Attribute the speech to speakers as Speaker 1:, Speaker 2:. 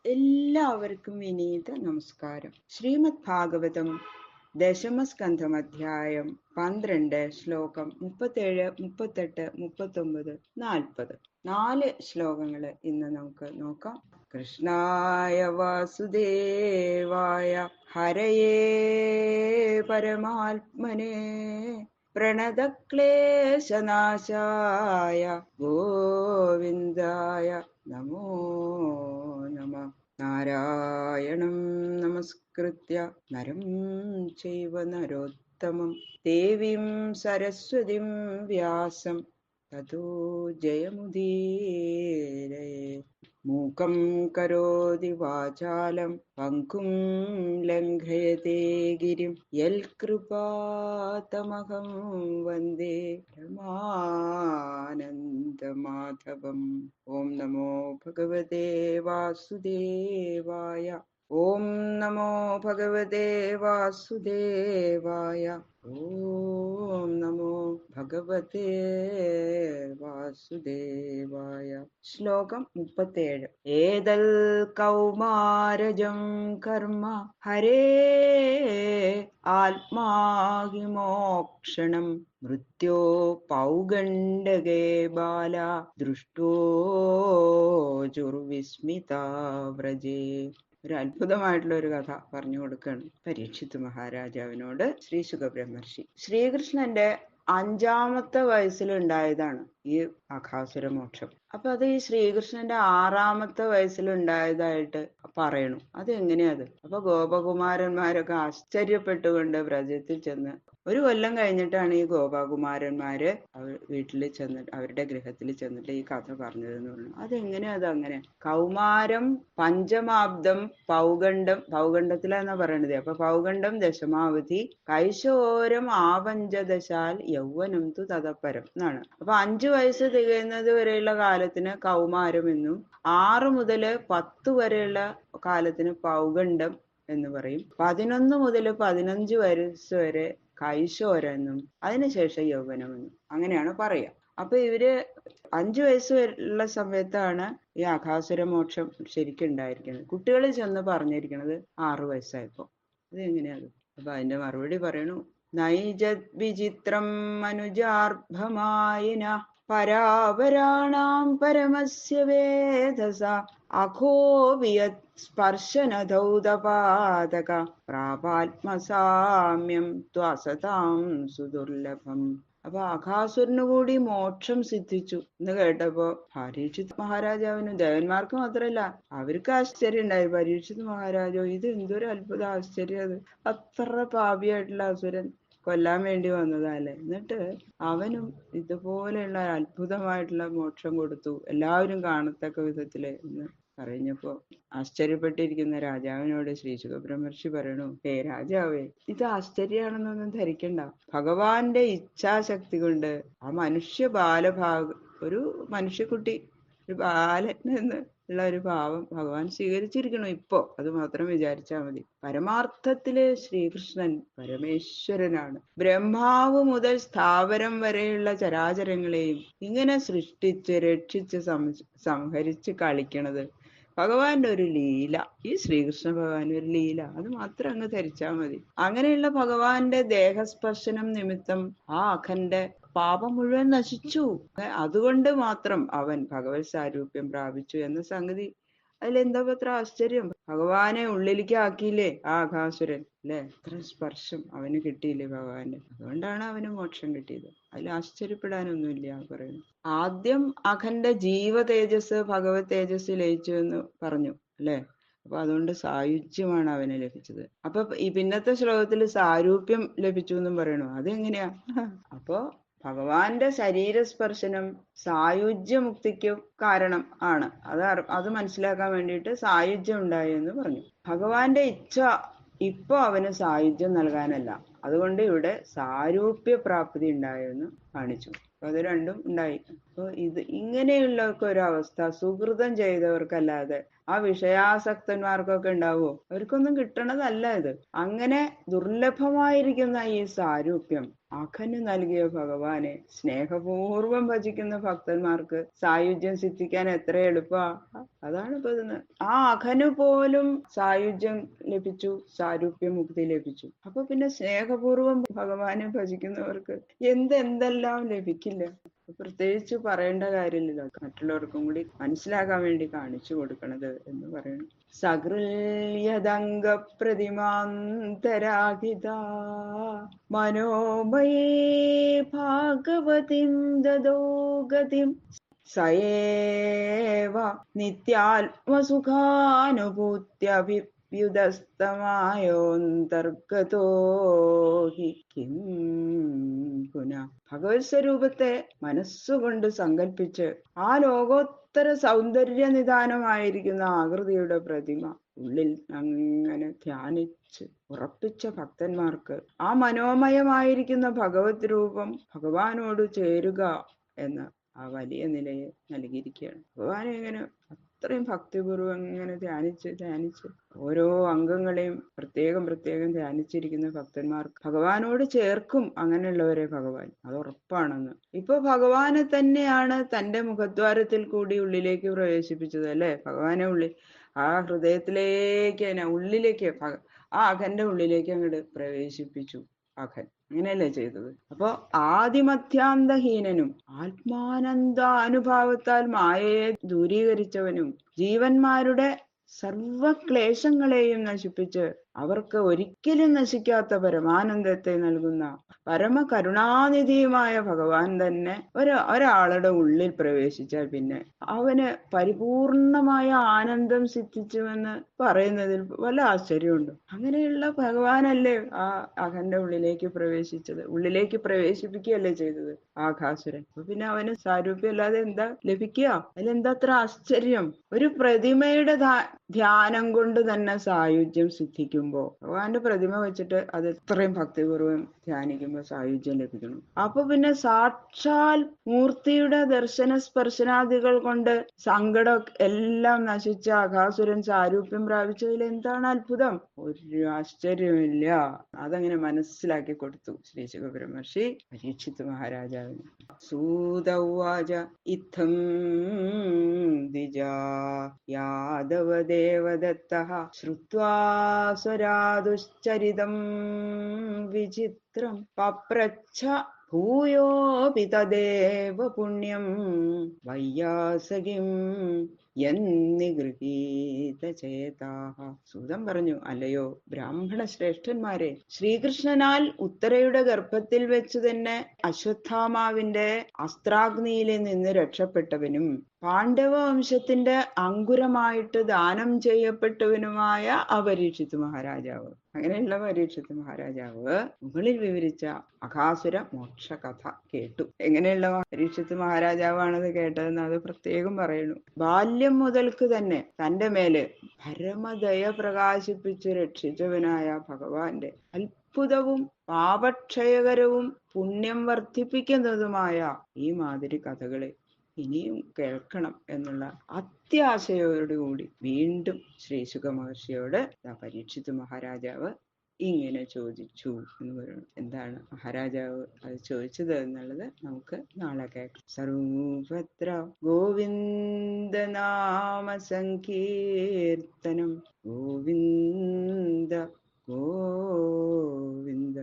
Speaker 1: എല്ലാവർക്കും വിനീത നമസ്കാരം. ശ്രീമദ് ഭാഗവതം ദശമസ്കന്ധം അധ്യായം 12 ശ്ലോകം 37, 38, 39, 40. 4 ശ്ലോകങ്ങൾ ഇന്ന് നമുക്ക് നോക്കാം. കൃഷ്ണായ വാസുദേവായ ഹരയേ പരമാത്മനേ പ്രണതക്ലേശനാശായ ഗോവിന്ദായ നമോ നമഃ. നാരായണം നമസ്കൃത്യ നരം ചൈവ നരോത്തമം ദേവീം സരസ്വതീം വ്യാസം തതോ ജയമുദീരയേ. മൂകം കരോതി വാചാലം പങ്കും ലംഘയത്തെ ഗിരിം യൽകൃപാതമഹം വന്ദേ പരമാനന്ദമാധവം. ഓം നമോ ഭഗവതേ വാസുദേവായ. ഓം നമോ ഭഗവതേ വാസുദേവായ. ഓം നമോ ഭഗവതേ വാസുദേവായ. ശ്ലോകം 37. ഏതൽ കൗമാരജം കർമ്മ ഹരേ ആത്മാഹി മോക്ഷണം മൃത്യോ പൗഗണ്ഡകേ ബാല ദൃഷ്ടോ ചുർവിസ്മിതാ വ്രജേ. ഒരു അത്ഭുതമായിട്ടുള്ള ഒരു കഥ പറഞ്ഞു കൊടുക്കുകയാണ് പരീക്ഷിത് മഹാരാജാവിനോട് ശ്രീ ശുകബ്രഹ്മർഷി. ശ്രീകൃഷ്ണന്റെ 5ാമത്തെ വയസ്സിലുണ്ടായതാണ് ഈ അഘാസുര മോക്ഷം. അപ്പൊ അത് ഈ ശ്രീകൃഷ്ണന്റെ 6ാമത്തെ വയസ്സിലുണ്ടായതായിട്ട് പറയണു. അത് എങ്ങനെയത്? അപ്പൊ ഗോപകുമാരന്മാരൊക്കെ ആശ്ചര്യപ്പെട്ടുകൊണ്ട് വ്രജത്തിൽ ചെന്ന് 1 കൊല്ലം കഴിഞ്ഞിട്ടാണ് ഈ ഗോപകുമാരന്മാര് വീട്ടിൽ ചെന്നിട്ട് അവരുടെ ഗൃഹത്തിൽ ചെന്നിട്ട് ഈ കഥ പറഞ്ഞതെന്ന് പറഞ്ഞു. അതെങ്ങനെയാ? അതങ്ങനെ കൗമാരം പഞ്ചമാബ്ദം പൗഗണ്ഡം, പൗഗണ്ഡത്തിലാന്നാ പറയണത്. അപ്പൊ പൗഗണ്ഡം ദശമാവധി കൈശോരം ആപഞ്ചദശാൽ യൗവനം തു തതപ്പരം എന്നാണ്. അപ്പൊ 5 വയസ്സ് തികയുന്നത് വരെയുള്ള കാലത്തിന് കൗമാരം എന്നും 6 മുതൽ 10 വരെയുള്ള കാലത്തിന് പൗഗണ്ഡം എന്ന് പറയും. 11 മുതൽ 15 വയസ്സ് വരെ കൈശോരെന്നും അതിനുശേഷം യൗവനമെന്നും അങ്ങനെയാണ് പറയുക. അപ്പൊ ഇവര് 5 വയസ്സ് ഉള്ള സമയത്താണ് ഈ അഘാസുര മോക്ഷം ശരിക്കും ഉണ്ടായിരിക്കുന്നത്. കുട്ടികൾ ചെന്ന് പറഞ്ഞിരിക്കുന്നത് 6 വയസ്സായപ്പോ. അത് എങ്ങനെയാണ്? അപ്പൊ അതിന്റെ മറുപടി പറയണു. നൈജത് വിചിത്രം മനുജാർഭമായിന പരാപരാണാം പരമസ്യ വേദസ അഘോവിയത് സ്പർശനധൗതപാതക പ്രാപാത്മസാമ്യം ത്വസതാം സുദുർലഭം. അപ്പൊ അഘാസുരന് കൂടി മോക്ഷം സിദ്ധിച്ചു എന്ന് കേട്ടപ്പോ പരീക്ഷിത് മഹാരാജാവിനും ദേവന്മാർക്ക് മാത്രല്ല അവർക്ക് ആശ്ചര്യം ഉണ്ടായി. പരീക്ഷിത് മഹാരാജാവ് ഇത് എന്തൊരു അത്ഭുത ആശ്ചര്യം! അത് അത്ര പാപിയായിട്ടുള്ള അസുരൻ കൊല്ലാൻ വേണ്ടി വന്നതല്ലേ, എന്നിട്ട് അവനും ഇതുപോലെയുള്ള അത്ഭുതമായിട്ടുള്ള മോക്ഷം കൊടുത്തു, എല്ലാവരും കാണത്തക്ക വിധത്തില് എന്ന് പറഞ്ഞപ്പോ ആശ്ചര്യപ്പെട്ടിരിക്കുന്ന രാജാവിനോട് ശ്രീ ശുകബ്രഹ്മർഷി പറയണു, ഹേ രാജാവേ, ഇത് ആശ്ചര്യാണെന്നൊന്നും ധരിക്കണ്ട. ഭഗവാന്റെ ഇച്ഛാശക്തി കൊണ്ട് ആ മനുഷ്യ ഒരു മനുഷ്യക്കുട്ടി, ഒരു ബാലൻ എന്ന് ഉള്ള ഒരു ഭാവം ഭഗവാൻ സ്വീകരിച്ചിരിക്കണു ഇപ്പോ. അത് മാത്രം വിചാരിച്ചാൽ മതി. പരമാർത്ഥത്തില് ശ്രീകൃഷ്ണൻ പരമേശ്വരനാണ്. ബ്രഹ്മാവ് മുതൽ സ്ഥാവരം വരെയുള്ള ചരാചരങ്ങളെയും ഇങ്ങനെ സൃഷ്ടിച്ച് രക്ഷിച്ച് സംഹരിച്ച് കളിക്കണത് ഭഗവാന്റെ ഒരു ലീല. ഈ ശ്രീകൃഷ്ണ ഭഗവാന്റെ ഒരു ലീല, അത് മാത്രം അങ്ങ് ധരിച്ചാൽ മതി. അങ്ങനെയുള്ള ഭഗവാന്റെ ദേഹസ്പർശനം നിമിത്തം ആ അഖന്റെ പാപം മുഴുവൻ നശിച്ചു. അതുകൊണ്ട് മാത്രം അവൻ ഭഗവത് സാരൂപ്യം പ്രാപിച്ചു എന്ന സംഗതി അതിലെന്താ അത്ര ആശ്ചര്യം? ഭഗവാനെ ഉള്ളിലേക്ക് ആക്കിയില്ലേ ആ അഘാസുരൻ, അല്ലെ? എത്ര സ്പർശം അവന് കിട്ടിയില്ലേ ഭഗവാന്റെ. അതുകൊണ്ടാണ് അവന് മോക്ഷം കിട്ടിയത്. അതിൽ ആശ്ചര്യപ്പെടാനൊന്നുമില്ല പറയുന്നു. ആദ്യം അഖന്റെ ജീവ തേജസ് ഭഗവത് തേജസ് ലയിച്ചു എന്ന് പറഞ്ഞു, അല്ലെ? അപ്പൊ അതുകൊണ്ട് സായുജ്യമാണ് അവന് ലഭിച്ചത്. അപ്പൊ ഈ പിന്നത്തെ ശ്ലോകത്തിൽ സാരൂപ്യം ലഭിച്ചു എന്നും പറയണു. അതെങ്ങനെയാ? അപ്പോ ഭഗവാന്റെ ശരീരസ്പർശനം സായുജ്യമുക്തിക്ക് കാരണം ആണ്. അത് മനസ്സിലാക്കാൻ വേണ്ടിയിട്ട് സായുജ്യം ഉണ്ടായി എന്ന് പറഞ്ഞു. ഭഗവാന്റെ ഇച്ഛ ഇപ്പൊ അവന് സായുജ്യം നൽകാനല്ല, അതുകൊണ്ട് ഇവിടെ സാരൂപ്യ പ്രാപ്തി ഉണ്ടായെന്ന് കാണിച്ചു. അപ്പൊ അത് രണ്ടും ഉണ്ടായി. അപ്പൊ ഇങ്ങനെയുള്ളവർക്ക് ഒരു അവസ്ഥ സുഹൃതം ചെയ്തവർക്കല്ലാതെ ആ വിഷയാസക്തന്മാർക്കൊക്കെ ഉണ്ടാവുമോ? അവർക്കൊന്നും കിട്ടണതല്ല ഇത്. അങ്ങനെ ദുർലഭമായിരിക്കുന്ന ഈ സാരൂപ്യം അഖന് നൽകിയ ഭഗവാനെ സ്നേഹപൂർവം ഭജിക്കുന്ന ഭക്തന്മാർക്ക് സായുജ്യം സിദ്ധിക്കാൻ എത്ര എളുപ്പാ. അതാണ് ഇപ്പൊ ഇതെന്ന്. ആ അഖന് പോലും സായുജ്യം ലഭിച്ചു, സാരൂപ്യ മുക്തി ലഭിച്ചു. അപ്പൊ പിന്നെ സ്നേഹപൂർവം ഭഗവാനെ ഭജിക്കുന്നവർക്ക് എന്തെല്ലാം ലഭിക്കില്ല. പ്രത്യേകിച്ച് പറയേണ്ട കാര്യമില്ലല്ലോ, മറ്റുള്ളവർക്കും കൂടി മനസ്സിലാക്കാൻ വേണ്ടി കാണിച്ചു കൊടുക്കണത് എന്ന് പറയുന്നു. സകൃല്യതംഗ പ്രതിമാന്തരാഹിത മനോമയേ ഭാഗവതിം ദദോ ഗതിം സയേവ നിത്യാത്മസുഖാനുഭൂത്യഭിപ്യുതസ്തമായോന്തർഗതോ ഹി കിം പുനഃ. ഭഗവത് സ്വരൂപത്തെ മനസ്സുകൊണ്ട് സങ്കല്പിച്ച് ആ ലോകോത്തര സൗന്ദര്യ നിദാനമായിരിക്കുന്ന ആകൃതിയുടെ പ്രതിമ ഉള്ളിൽ അങ്ങനെ ധ്യാനിച്ച് ഉറപ്പിച്ച ഭക്തന്മാർക്ക് ആ മനോമയമായിരിക്കുന്ന ഭഗവത് രൂപം ഭഗവാനോട് ചേരുക എന്ന ആ വലിയ നിലയെ നൽകിയിരിക്കുകയാണ്. ഭഗവാനെ ഇങ്ങനെ അത്രയും ഭക്തിപൂർവ്വം ഇങ്ങനെ ധ്യാനിച്ച് ഓരോ അംഗങ്ങളെയും പ്രത്യേകം ധ്യാനിച്ചിരിക്കുന്ന ഭക്തന്മാർക്ക് ഭഗവാനോട് ചേർക്കും അങ്ങനെയുള്ളവരെ ഭഗവാൻ, അത് ഉറപ്പാണെന്ന്. ഇപ്പൊ ഭഗവാനെ തന്നെയാണ് തന്റെ മുഖദ്വാരത്തിൽ കൂടി ഉള്ളിലേക്ക് പ്രവേശിപ്പിച്ചത് അല്ലെ. ഭഗവാനെ ആ ഹൃദയത്തിലേക്ക് തന്നെ ഉള്ളിലേക്ക് ആ അഖന്റെ ഉള്ളിലേക്ക് അങ്ങോട്ട് പ്രവേശിപ്പിച്ചു അഖൻ. അങ്ങനെയല്ലേ ചെയ്തത്. അപ്പൊ ആദിമധ്യാന്തഹീനനും ആത്മാനന്ദാനുഭാവത്താൽ മായയെ ദൂരീകരിച്ചവനും ജീവന്മാരുടെ സർവക്ലേശങ്ങളെയും നശിപ്പിച്ച് അവർക്ക് ഒരിക്കലും നശിക്കാത്ത പരമാനന്ദത്തെ നൽകുന്ന പരമകരുണാനിധിയുമായ ഭഗവാൻ തന്നെ ഒരാളുടെ ഉള്ളിൽ പ്രവേശിച്ചാൽ പിന്നെ അവന് പരിപൂർണമായ ആനന്ദം സിദ്ധിച്ചുവെന്ന് പറയുന്നതിൽ വല്ല ആശ്ചര്യമുണ്ടോ? അങ്ങനെയുള്ള ഭഗവാനല്ലേ ആ അഖന്റെ ഉള്ളിലേക്ക് പ്രവേശിച്ചത്, ഉള്ളിലേക്ക് പ്രവേശിപ്പിക്കുകയല്ലേ ചെയ്തത് ആഘാസുരൻ. അപ്പൊ പിന്നെ അവന് സാരൂപ്യം അല്ലാതെ എന്താ ലഭിക്കുക? അതിലെന്താ അത്ര ആശ്ചര്യം? ഒരു പ്രതിമയുടെ ധ്യാനം കൊണ്ട് തന്നെ സായുജ്യം സിദ്ധിക്കുമ്പോ ഭഗവാന്റെ പ്രതിമ വെച്ചിട്ട് അത് ഇത്രയും ഭക്തിപൂർവ്വം ധ്യാനിക്കുമ്പോൾ സായുജ്യം ലഭിക്കണം. അപ്പൊ പിന്നെ സാക്ഷാൽ മൂർത്തിയുടെ ദർശന സ്പർശനാദികൾ കൊണ്ട് സങ്കടം എല്ലാം നശിച്ച അഘാസുരൻ സാരൂപ്യം പ്രാപിച്ചതിൽ എന്താണ് അത്ഭുതം? ഒരു ആശ്ചര്യമില്ല. അതങ്ങനെ മനസ്സിലാക്കി കൊടുത്തു ശ്രീ ശുകബ്രഹ്മർഷി പരീക്ഷിത് മഹാരാജാവിന്. സൂതവാച ഇത്തം ദ്വിജാ യാദവദേവദത്തഃ ശ്രുത്വാ സ്വരാദുശ്ചരിതം വിചിത്രം പപ്രച്ഛ ഭൂയോപി തദേവ പുണ്യം വയ്യാസകിം യന്നിഗൃഹീതചേതാഃ. സൂതൻ പറഞ്ഞു, അല്ലയോ ബ്രാഹ്മണ ശ്രേഷ്ഠന്മാരെ, ശ്രീകൃഷ്ണനാൽ ഉത്തരയുടെ ഗർഭത്തിൽ വെച്ച് തന്നെ അശ്വത്ഥാമാവിന്റെ അസ്ത്രാഗ്നിയിൽ നിന്ന് രക്ഷപ്പെട്ടവനും പാണ്ഡവ വംശത്തിന്റെ അങ്കുരമായിട്ട് ദാനം ചെയ്യപ്പെട്ടവനുമായ ആ പരീക്ഷിത് മഹാരാജാവ്, അങ്ങനെയുള്ള പരീക്ഷിത് മഹാരാജാവ് മുകളിൽ വിവരിച്ച അഘാസുര മോക്ഷ കഥ കേട്ടു. എങ്ങനെയുള്ള പരീക്ഷിത് മഹാരാജാവാണത് കേട്ടതെന്ന് അത് പ്രത്യേകം പറയുന്നു. ബാല്യം മുതൽക്ക് തന്നെ തന്റെ മേല് പരമദയ പ്രകാശിപ്പിച്ച് രക്ഷിച്ചവനായ ഭഗവാന്റെ അത്ഭുതവും പാപക്ഷയകരവും പുണ്യം വർദ്ധിപ്പിക്കുന്നതുമായ ഈ മാതിരി കഥകളെ ഇനിയും കേൾക്കണം എന്നുള്ള അത്യാശയോടുകൂടി വീണ്ടും ശ്രീ ശുക മഹർഷിയോട് പരീക്ഷിത് മഹാരാജാവ് ഇങ്ങനെ ചോദിച്ചു എന്ന് പറയുന്നു. എന്താണ് മഹാരാജാവ് അത് ചോദിച്ചത് എന്നുള്ളത് നമുക്ക് നാളെ കേൾക്കാം. സർവത്ര ഗോവിന്ദ നാമ സങ്കീർത്തനം ഗോവിന്ദ ഗോവിന്ദ.